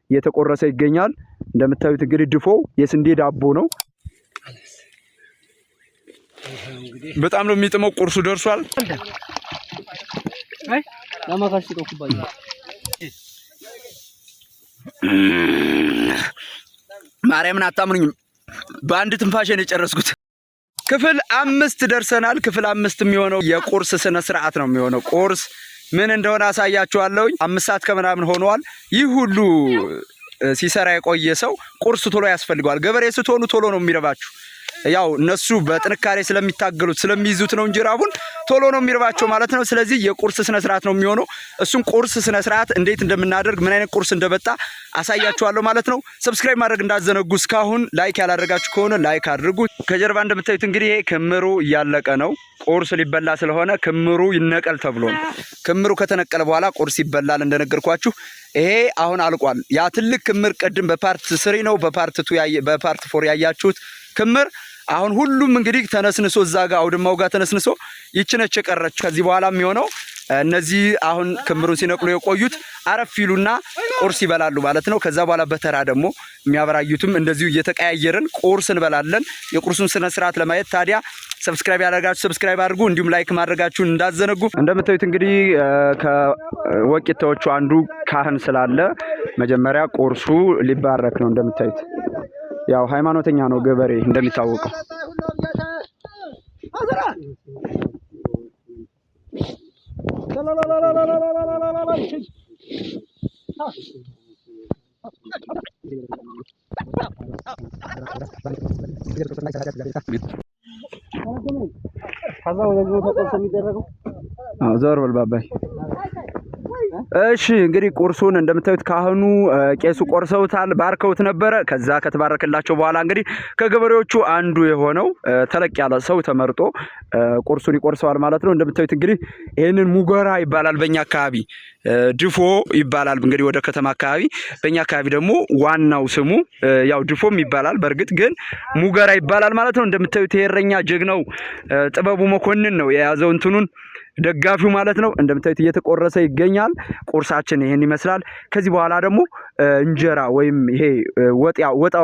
እየተቆረሰ ይገኛል። እንደምታዩት እንግዲህ ድፎ የስንዴ ዳቦ ነው። በጣም ነው የሚጥመው። ቁርሱ ደርሷል። ማርያምን አታምኑኝም፣ በአንድ ትንፋሽ ነው የጨረስኩት። ክፍል 5 ደርሰናል። ክፍል 5 የሚሆነው የቁርስ ስነ ስርዓት ነው የሚሆነው። ቁርስ ምን እንደሆነ አሳያችኋለሁ። 5 ሰዓት ከምናምን ሆኗል። ይህ ሁሉ ሲሰራ የቆየ ሰው ቁርስ ቶሎ ያስፈልገዋል። ገበሬ ስትሆኑ ቶሎ ነው የሚረባችሁ። ያው እነሱ በጥንካሬ ስለሚታገሉት ስለሚይዙት ነው እንጂ ራቡን ቶሎ ነው የሚርባቸው ማለት ነው። ስለዚህ የቁርስ ስነ ስርዓት ነው የሚሆነው። እሱን ቁርስ ስነ ስርዓት እንዴት እንደምናደርግ ምን አይነት ቁርስ እንደበጣ አሳያችኋለሁ ማለት ነው። ሰብስክራይብ ማድረግ እንዳዘነጉ። እስካሁን ላይክ ያላደረጋችሁ ከሆነ ላይክ አድርጉ። ከጀርባ እንደምታዩት እንግዲህ ይሄ ክምሩ እያለቀ ነው። ቁርስ ሊበላ ስለሆነ ክምሩ ይነቀል ተብሎ ነው። ክምሩ ከተነቀለ በኋላ ቁርስ ይበላል እንደነገርኳችሁ። ይሄ አሁን አልቋል። ያ ትልቅ ክምር ቅድም በፓርት 3 ነው በፓርት 2 በፓርት 4 ያያችሁት ክምር አሁን ሁሉም እንግዲህ ተነስንሶ እዛ ጋር አውድማው ጋር ተነስንሶ ይችነች የቀረች። ከዚህ በኋላ የሚሆነው እነዚህ አሁን ክምሩን ሲነቅሉ የቆዩት አረፍ ይሉና ቁርስ ይበላሉ ማለት ነው። ከዛ በኋላ በተራ ደግሞ የሚያበራዩትም እንደዚሁ እየተቀያየርን ቁርስ እንበላለን። የቁርሱን ስነ ስርዓት ለማየት ታዲያ ሰብስክራይብ ያደረጋችሁ ሰብስክራይብ አድርጉ፣ እንዲሁም ላይክ ማድረጋችሁን እንዳዘነጉ። እንደምታዩት እንግዲህ ከወቂታዎቹ አንዱ ካህን ስላለ መጀመሪያ ቁርሱ ሊባረክ ነው። እንደምታዩት ያው ሃይማኖተኛ ነው ገበሬ እንደሚታወቀው። ዞር በል ባባይ። እሺ እንግዲህ ቁርሱን እንደምታዩት ካህኑ ቄሱ ቆርሰውታል፣ ባርከውት ነበረ። ከዛ ከተባረከላቸው በኋላ እንግዲህ ከገበሬዎቹ አንዱ የሆነው ተለቅ ያለ ሰው ተመርጦ ቁርሱን ይቆርሰዋል ማለት ነው። እንደምታዩት እንግዲህ ይሄንን ሙገራ ይባላል በእኛ አካባቢ፣ ድፎ ይባላል እንግዲህ ወደ ከተማ አካባቢ። በእኛ አካባቢ ደግሞ ዋናው ስሙ ያው ድፎም ይባላል፣ በእርግጥ ግን ሙገራ ይባላል ማለት ነው። እንደምታዩት የእረኛ ጀግናው ጥበቡ መኮንን ነው የያዘው እንትኑን ደጋፊው ማለት ነው። እንደምታዩት እየተቆረሰ ይገኛል። ቁርሳችን ይሄን ይመስላል። ከዚህ በኋላ ደግሞ እንጀራ ወይም ይሄ ወጣ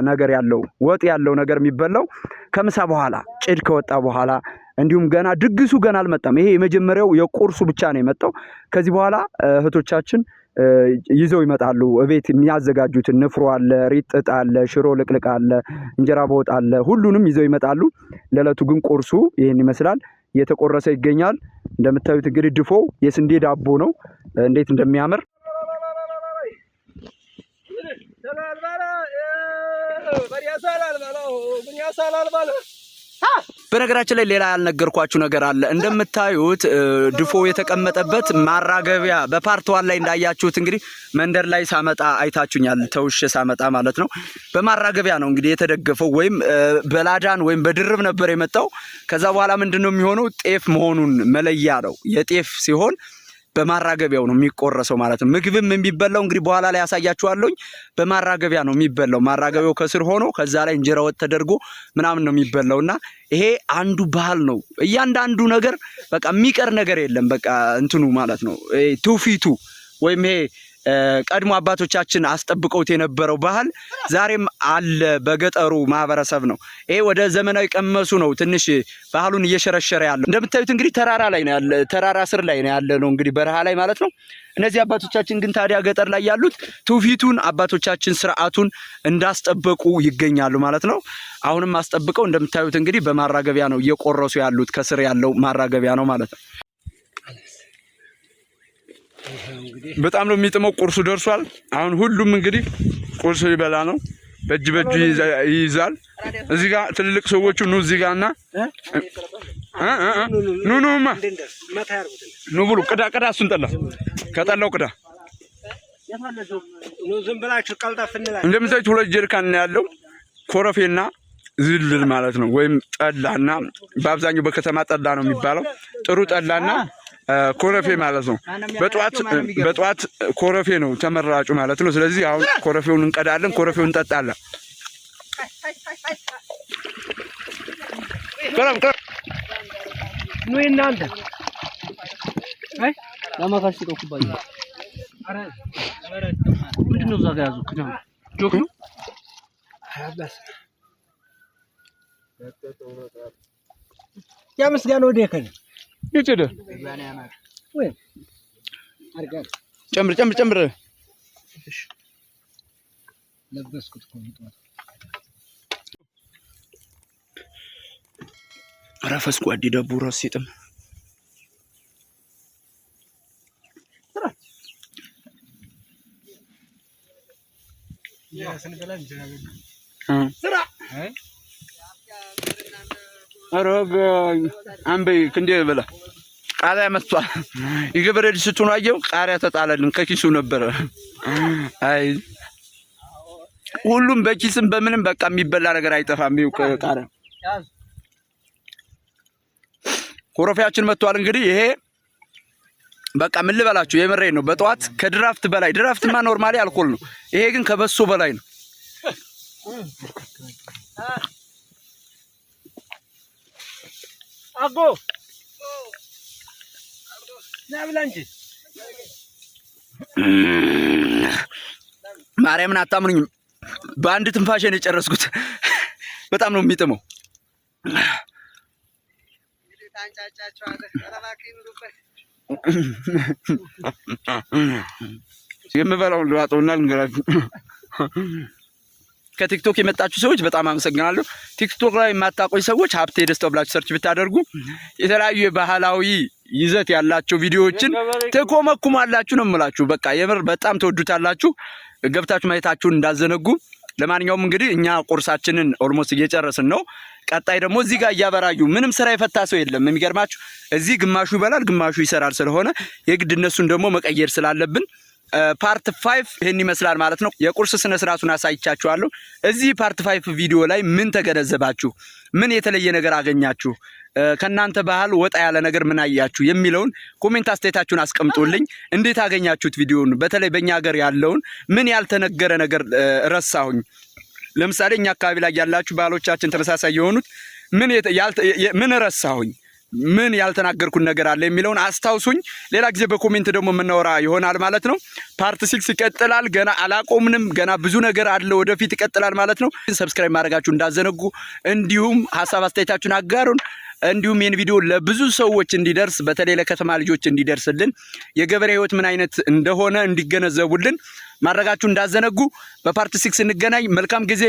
ነገር ያለው ወጥ ያለው ነገር የሚበላው ከምሳ በኋላ ጭድ ከወጣ በኋላ፣ እንዲሁም ገና ድግሱ ገና አልመጣም። ይሄ የመጀመሪያው የቁርሱ ብቻ ነው የመጣው። ከዚህ በኋላ እህቶቻችን ይዘው ይመጣሉ። እቤት የሚያዘጋጁት ንፍሮ አለ፣ ሪጥጥ አለ፣ ሽሮ ልቅልቅ አለ፣ እንጀራ በወጥ አለ። ሁሉንም ይዘው ይመጣሉ። ለዕለቱ ግን ቁርሱ ይሄን ይመስላል። እየተቆረሰ ይገኛል። እንደምታዩት እንግዲህ ድፎ የስንዴ ዳቦ ነው። እንዴት እንደሚያምር በነገራችን ላይ ሌላ ያልነገርኳችሁ ነገር አለ። እንደምታዩት ድፎ የተቀመጠበት ማራገቢያ በፓርት 1 ላይ እንዳያችሁት እንግዲህ መንደር ላይ ሳመጣ አይታችሁኛል። ተውሽ ሳመጣ ማለት ነው። በማራገቢያ ነው እንግዲህ የተደገፈው፣ ወይም በላዳን ወይም በድርብ ነበር የመጣው። ከዛ በኋላ ምንድነው የሚሆነው? ጤፍ መሆኑን መለያ ነው። የጤፍ ሲሆን በማራገቢያው ነው የሚቆረሰው ማለት ነው። ምግብም የሚበላው እንግዲህ በኋላ ላይ ያሳያችኋለሁ። በማራገቢያ ነው የሚበላው። ማራገቢያው ከስር ሆኖ ከዛ ላይ እንጀራ ወጥ ተደርጎ ምናምን ነው የሚበላውና ይሄ አንዱ ባህል ነው። እያንዳንዱ ነገር በቃ የሚቀር ነገር የለም። በቃ እንትኑ ማለት ነው ትውፊቱ ወይም ይሄ ቀድሞ አባቶቻችን አስጠብቀውት የነበረው ባህል ዛሬም አለ በገጠሩ ማህበረሰብ ነው። ይሄ ወደ ዘመናዊ ቀመሱ ነው ትንሽ ባህሉን እየሸረሸረ ያለው። እንደምታዩት እንግዲህ ተራራ ላይ ነው ያለ፣ ተራራ ስር ላይ ነው ያለ ነው እንግዲህ በረሃ ላይ ማለት ነው። እነዚህ አባቶቻችን ግን ታዲያ ገጠር ላይ ያሉት ትውፊቱን አባቶቻችን ስርዓቱን እንዳስጠበቁ ይገኛሉ ማለት ነው። አሁንም አስጠብቀው እንደምታዩት እንግዲህ በማራገቢያ ነው እየቆረሱ ያሉት። ከስር ያለው ማራገቢያ ነው ማለት ነው። በጣም ነው የሚጥመው። ቁርሱ ደርሷል። አሁን ሁሉም እንግዲህ ቁርስ ሊበላ ነው። በእጅ ይይዛል። እዚህ ጋር ትልልቅ ሰዎቹ ኑ እዚህ ጋርና ኑማ ኑ ብሉ። ቅዳ እሱን ጠላ ከጠላው ቅዳ። እንደምታዩት 2 ጀሪካን ነው ያለው። ኮረፌና ዝልል ማለት ነው፣ ወይም ጠላና በአብዛኛው በከተማ ጠላ ነው የሚባለው። ጥሩ ጠላና ኮረፌ ማለት ነው። በጧት ኮረፌ ነው ተመራጩ ማለት ነው። ስለዚህ አሁን ኮረፌውን እንቀዳለን፣ ኮረፌውን እንጠጣለን። ኑ እናንተ አይ ለማካሽ ተቆባይ ምንድነው እዛ ጋር ያዙ ክዳን ጆክ ነው ያ ምስጋና ወደ ከነ ይጨደ ወይ አርጋ ጨምር እሺ ለበስኩት እኮ ነው ረፈስኩ አዲ ደቡራ ሲጥም ያ ስንበላ እንጀራ ስራ አረጋ አንበ ክንዴ በላ ቃሪያ መጥቷል ይገበረ ዲስቱን አየው ቃሪያ ተጣለልን ከኪሱ ነበር አይ ሁሉም በኪስም በምንም በቃ የሚበላ ነገር አይጠፋም ይው ቃሪያ ኮረፊያችን መጥቷል እንግዲህ ይሄ በቃ ምን ልበላችሁ የመረኝ ነው በጧት ከድራፍት በላይ ድራፍትማ ኖርማሊ አልኮል ነው ይሄ ግን ከበሶ በላይ ነው አጎ ናብላንጂ ማርያምን አታምኑኝም በአንድ ትንፋሽ ነው የጨረስኩት በጣም ነው የሚጥመው የምበላው ለዋጠውና ልንገራችሁ ከቲክቶክ የመጣችሁ ሰዎች በጣም አመሰግናለሁ ቲክቶክ ላይ የማታቆይ ሰዎች ሀብቴ ደስታው ብላችሁ ሰርች ብታደርጉ የተለያዩ የባህላዊ ይዘት ያላቸው ቪዲዮዎችን ተኮመኩማላችሁ ነው የምላችሁ በቃ የምር በጣም ተወዱታላችሁ ገብታችሁ ማየታችሁን እንዳዘነጉ ለማንኛውም እንግዲህ እኛ ቁርሳችንን ኦልሞስት እየጨረስን ነው ቀጣይ ደግሞ እዚህ ጋር ያበራዩ ምንም ስራ የፈታ ሰው የለም የሚገርማችሁ እዚህ ግማሹ ይበላል ግማሹ ይሰራል ስለሆነ የግድ እነሱን ደግሞ መቀየር ስላለብን ፓርት 5 ይሄን ይመስላል ማለት ነው የቁርስ ስነ ስርዓቱን አሳይቻችኋለሁ እዚህ ፓርት 5 ቪዲዮ ላይ ምን ተገነዘባችሁ ምን የተለየ ነገር አገኛችሁ ከናንተ ባህል ወጣ ያለ ነገር ምን አያችሁ የሚለውን ኮሜንት አስተያየታችሁን አስቀምጡልኝ እንዴት አገኛችሁት ቪዲዮውን በተለይ በእኛ ሀገር ያለውን ምን ያልተነገረ ነገር ረሳሁኝ ለምሳሌ እኛ አካባቢ ላይ ያላችሁ ባህሎቻችን ተመሳሳይ የሆኑት ምን ረሳሁኝ ምን ያልተናገርኩን ነገር አለ የሚለውን አስታውሱኝ ሌላ ጊዜ በኮሜንት ደግሞ ምናወራ ይሆናል ማለት ነው ፓርት 6 ይቀጥላል ገና አላቆምንም ገና ብዙ ነገር አለ ወደፊት ይቀጥላል ማለት ነው ሰብስክራይብ ማድረጋችሁ እንዳዘነጉ እንዲሁም ሐሳብ አስተያየታችሁን አጋሩን እንዲሁም ይሄን ቪዲዮ ለብዙ ሰዎች እንዲደርስ በተለይ ለከተማ ልጆች እንዲደርስልን የገበሬ ህይወት ምን አይነት እንደሆነ እንዲገነዘቡልን ማድረጋችሁ እንዳዘነጉ በፓርት 6 እንገናኝ መልካም ጊዜ